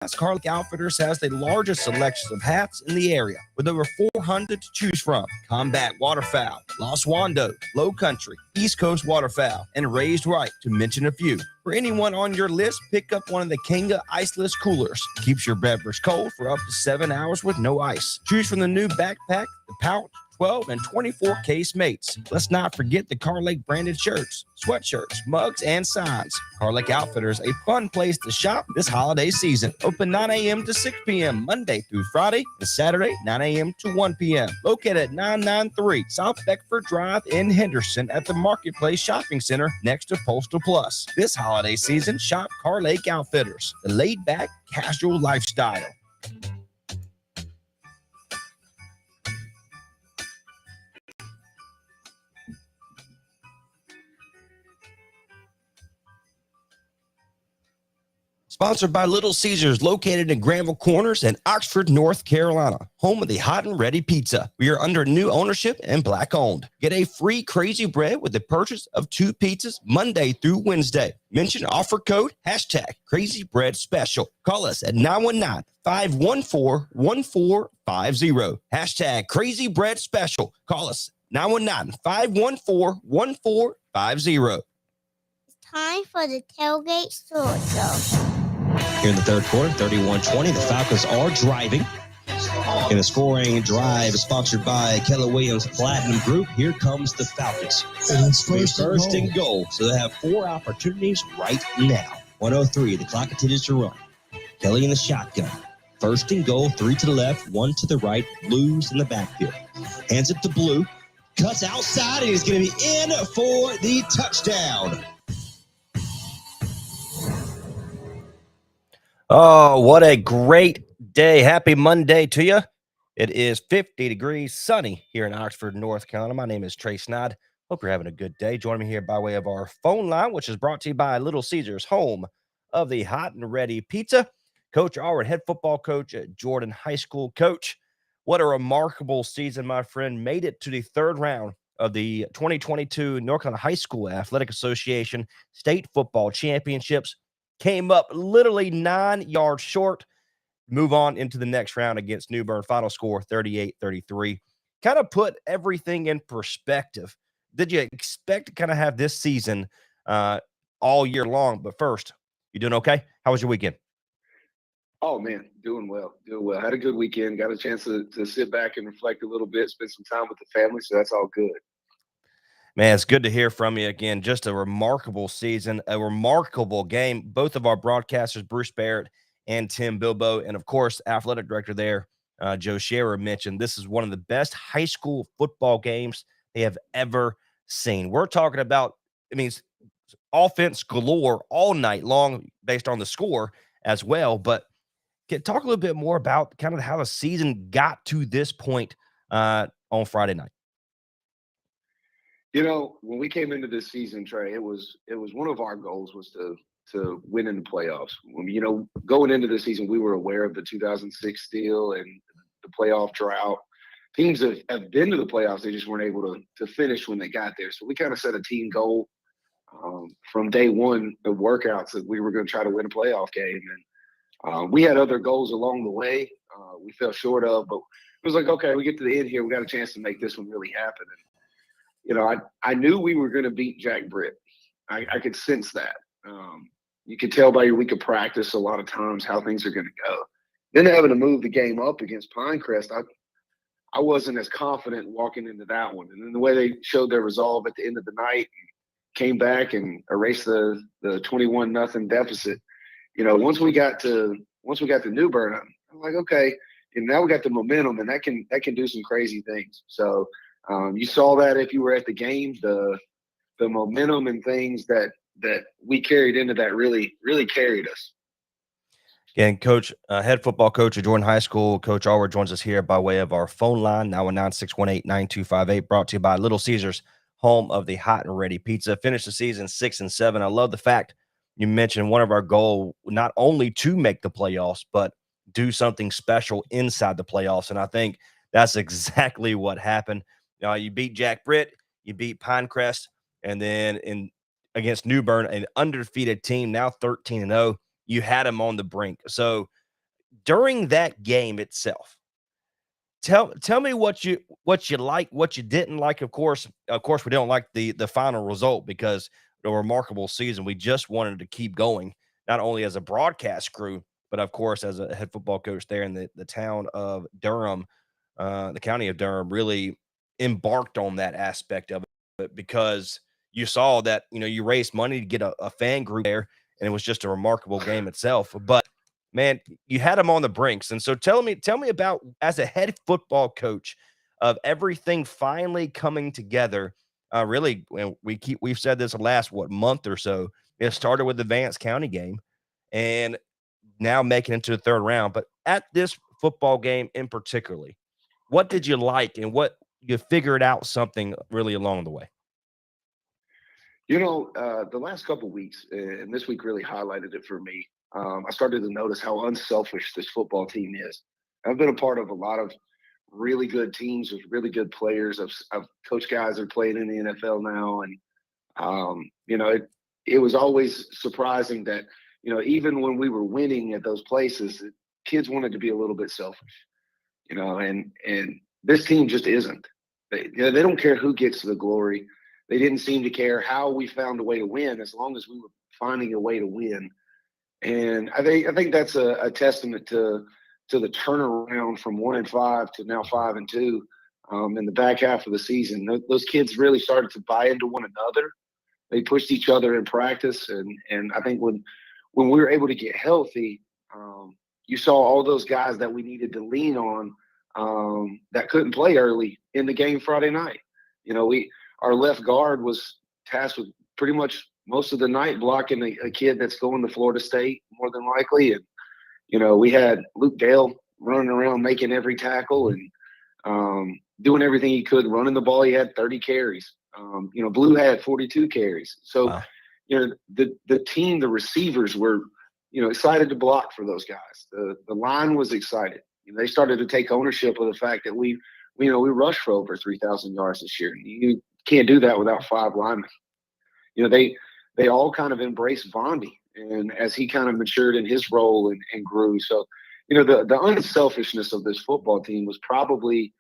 Carlick Outfitters has the largest selection of hats in the area, with over 400 to choose from. Combat waterfowl, Los Wando, Low Country, East Coast waterfowl, and raised right, to mention a few. For anyone on your list, pick up one of the Kanga Iceless Coolers. Keeps your beverage cold for up to 7 hours with no ice. Choose from the new backpack, the pouch, 12 and 24 case mates. Let's not forget the Car Lake branded shirts, sweatshirts, mugs, and signs. Car Lake Outfitters, a fun place to shop this holiday season. Open 9 a.m. to 6 p.m. Monday through Friday, and Saturday 9 a.m. to 1 p.m. Located at 993 South Beckford Drive in Henderson at the Marketplace Shopping Center next to Postal Plus. This holiday season, shop Car Lake Outfitters, the laid-back, casual lifestyle. Sponsored by Little Caesars, located in Granville Corners and Oxford, North Carolina, home of the hot and ready pizza. We are under new ownership and black owned. Get a free Crazy Bread with the purchase of 2 pizzas Monday through Wednesday. Mention offer code #Crazy Bread Special. Call us at 919-514-1450. Crazy Bread Special. Call us 919-514-1450. Time for the Tailgate Sword Show. Here in the third quarter, 31-20, the Falcons are driving. In a scoring drive sponsored by Keller Williams Platinum Group, here comes the Falcons. First and goal. So they have 4 opportunities right now. 1:03, the clock continues to run. Kelly in the shotgun. First and goal, 3 to the left, 1 to the right. Blues in the backfield. Hands it to Blue. Cuts outside, and he's going to be in for the touchdown. Oh, what a great day. Happy Monday to you. It is 50 degrees, sunny here in Oxford, North Carolina. My name is Trey Snodd. Hope you're having a good day. Joining me here by way of our phone line, which is brought to you by Little Caesars, home of the hot and ready pizza. Coach Allred, head football coach at Jordan High School. Coach, what a remarkable season, my friend. Made it to the third round of the 2022 North Carolina High School Athletic Association State Football Championships. Came up literally 9 yards short. Move on into the next round against New Bern. Final score 38-33. Kind of put everything in perspective. Did you expect to kind of have this season all year long? But first, you doing okay? How was your weekend? Oh, man, doing well. Had a good weekend. Got a chance to sit back and reflect a little bit, spend some time with the family, so that's all good. Man, it's good to hear from you again. Just a remarkable season, a remarkable game. Both of our broadcasters, Bruce Barrett and Tim Bilbo, and, of course, athletic director there, Joe Scherer, mentioned this is one of the best high school football games they have ever seen. We're talking about, offense galore all night long based on the score as well. But talk a little bit more about kind of how the season got to this point on Friday night. When we came into this season, Trey, it was one of our goals was to win in the playoffs. Going into the season, we were aware of the 2006 deal and the playoff drought. Teams have been to the playoffs, they just weren't able to finish when they got there. So we kind of set a team goal from day one of workouts that we were going to try to win a playoff game. And we had other goals along the way we fell short of, but it was like, okay, we get to the end here, we got a chance to make this one really happen. And I knew we were going to beat Jack Britt. I could sense that. You could tell by your week of practice a lot of times how things are going to go. Then having to move the game up against Pinecrest, I wasn't as confident walking into that one. And then the way they showed their resolve at the end of the night, came back and erased the 21-0 deficit. Once we got to New Bern, I'm like, okay, and now we got the momentum, and that can do some crazy things. So you saw that if you were at the game, the momentum and things that we carried into that really carried us. Again, Coach, head football coach at Jordan High School, Coach Allred joins us here by way of our phone line, 919-618-9258, brought to you by Little Caesars, home of the hot and ready pizza. Finished the season 6-7. I love the fact you mentioned one of our goals, not only to make the playoffs, but do something special inside the playoffs. And I think that's exactly what happened. You beat Jack Britt, you beat Pinecrest, and then against New Bern, an undefeated team, now 13-0, you had them on the brink. So during that game itself, tell me what you like, what you didn't like. Of course, we don't like the final result because a remarkable season. We just wanted to keep going, not only as a broadcast crew, but of course as a head football coach there in the town of Durham, the county of Durham, really embarked on that aspect of it because you saw that you raised money to get a fan group there, and it was just a remarkable game itself. But man, you had them on the brinks. And so tell me about, as a head football coach, of everything finally coming together. Really, we've said this the last month or so. It started with the Vance County game, and now making it to the third round. But at this football game in particularly, what did you like, and what you figured out something really along the way? The last couple of weeks, and this week really highlighted it for me. I started to notice how unselfish this football team is. I've been a part of a lot of really good teams with really good players. I've coached guys that are playing in the NFL now, and it was always surprising that even when we were winning at those places, kids wanted to be a little bit selfish. And this team just isn't. They don't care who gets the glory. They didn't seem to care how we found a way to win, as long as we were finding a way to win. And I think that's a testament to the turnaround from 1-5 to now 5-2 in the back half of the season. Those kids really started to buy into one another. They pushed each other in practice, and I think when we were able to get healthy, you saw all those guys that we needed to lean on that couldn't play early in the game Friday night. Our left guard was tasked with pretty much most of the night blocking a kid that's going to Florida State, more than likely. And, we had Luke Dale running around making every tackle and doing everything he could, running the ball. He had 30 carries. Blue had 42 carries. So, Wow. The team, the receivers were, excited to block for those guys. The line was excited. They started to take ownership of the fact that we rushed for over 3,000 yards this year. You can't do that without 5 linemen. They all kind of embraced Vondi, and as he kind of matured in his role and grew. So, the unselfishness of this football team was probably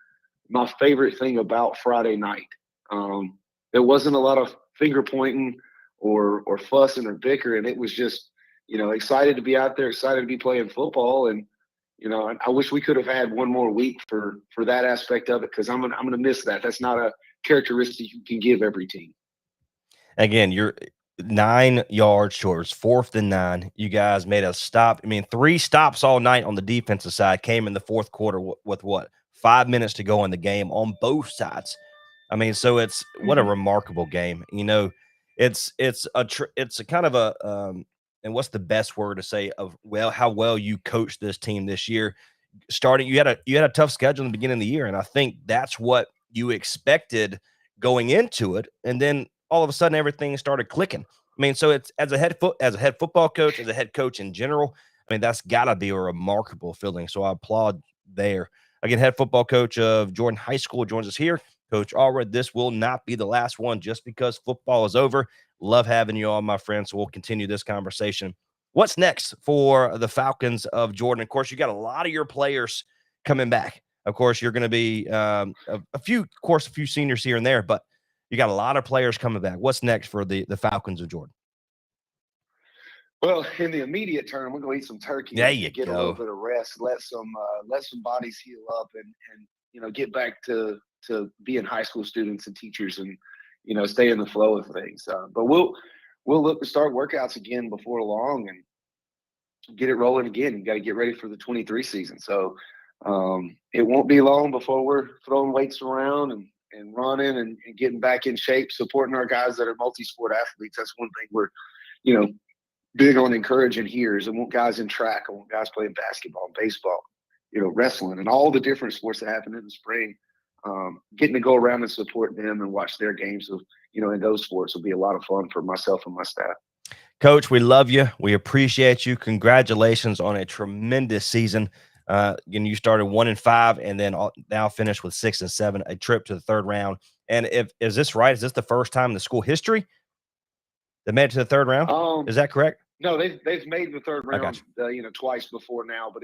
my favorite thing about Friday night. There wasn't a lot of finger pointing or fussing or bickering. It was just, excited to be out there, excited to be playing football. And, I wish we could have had one more week for that aspect of it, because I'm gonna miss that. That's not a characteristic you can give every team. Again, you're 9 yards short. It's 4th and 9. You guys made a stop. I mean, 3 stops all night on the defensive side came in the fourth quarter with 5 minutes to go in the game on both sides. I mean, so it's what a remarkable game. It's a kind of a and what's the best word to say of how well you coached this team this year. Starting, you had a tough schedule in the beginning of the year, and I think that's what you expected going into it, and then all of a sudden everything started clicking. I mean, so it's as a head football coach, as a head coach in general, I mean, that's got to be a remarkable feeling. So I applaud there. Again, head football coach of Jordan High School joins us here. Coach Allred, this will not be the last one just because football is over. Love having you on, my friend. So we'll continue this conversation. What's next for the Falcons of Jordan? Of course, you got a lot of your players coming back. Of course, you're going to be a few seniors here and there, but you got a lot of players coming back. What's next for the Falcons of Jordan? Well, in the immediate term, we're going to eat some turkey. There you get go. a little bit of rest, let some bodies heal up, and get back to being high school students and teachers, and stay in the flow of things. But we'll look to start workouts again before long and get it rolling again. You got to get ready for the 23 season. So it won't be long before we're throwing weights around and running and getting back in shape, supporting our guys that are multi-sport athletes. That's one thing we're, big on encouraging here is I want guys in track. I want guys playing basketball, baseball, wrestling, and all the different sports that happen in the spring. Getting to go around and support them and watch their games of, in those sports will be a lot of fun for myself and my staff. Coach, we love you. We appreciate you. Congratulations on a tremendous season. You started 1-5 and then now finished with 6-7, a trip to the third round. And is this right? Is this the first time in the school history they made it to the third round? Is that correct? No, they've made the third round, twice before now, but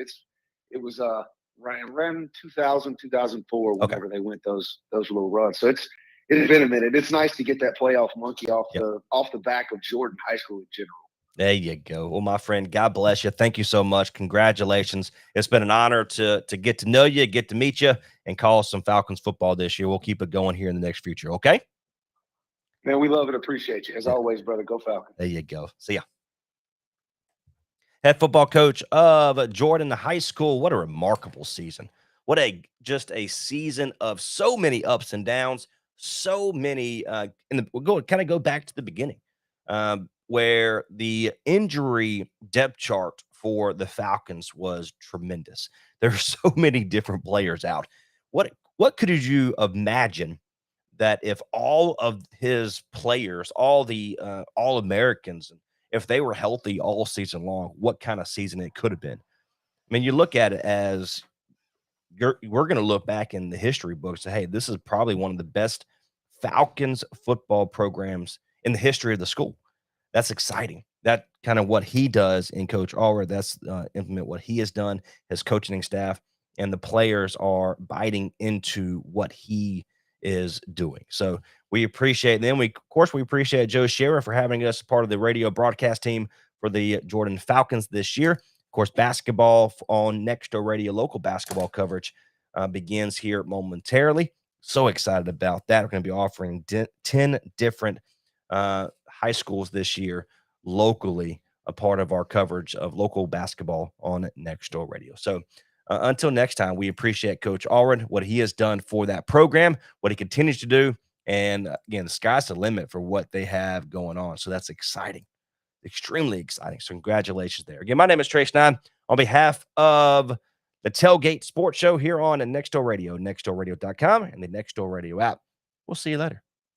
it was around 2000, 2004, Okay. whenever they went those little runs. So it's been a minute. It's nice to get that playoff monkey off the back of Jordan High School in general. There you go. Well, my friend, God bless you. Thank you so much. Congratulations. It's been an honor to get to know you, get to meet you, and call some Falcons football this year. We'll keep it going here in the next future, okay? Man, we love and appreciate you. As always, brother, go Falcons. There you go. See ya. Head football coach of Jordan High School. What a remarkable season. What just a season of so many ups and downs, so many we'll go back to the beginning. Where the injury depth chart for the Falcons was tremendous. There are so many different players out. What could you imagine that if all of his players, all the All-Americans, if they were healthy all season long, what kind of season it could have been? I mean, you look at it as we're going to look back in the history books and say, hey, this is probably one of the best Falcons football programs in the history of the school. That's exciting. That kind of what he does in Coach Allred, that's implement what he has done, his coaching staff, and the players are biting into what he is doing. So we appreciate, and then we appreciate Joe Scherer for having us part of the radio broadcast team for the Jordan Falcons this year. Of course, basketball on Next Door Radio, local basketball coverage begins here momentarily. So excited about that. We're going to be offering 10 different high schools this year locally, a part of our coverage of local basketball on Next Door Radio. So until next time, we appreciate Coach Allred, what he has done for that program, what he continues to do. And again, the sky's the limit for what they have going on. So that's exciting, extremely exciting. So congratulations there. Again, my name is Trace 9 on behalf of the Tailgate Sports Show here on Next Door Radio, nextdoorradio.com and the Next Door Radio app. We'll see you later.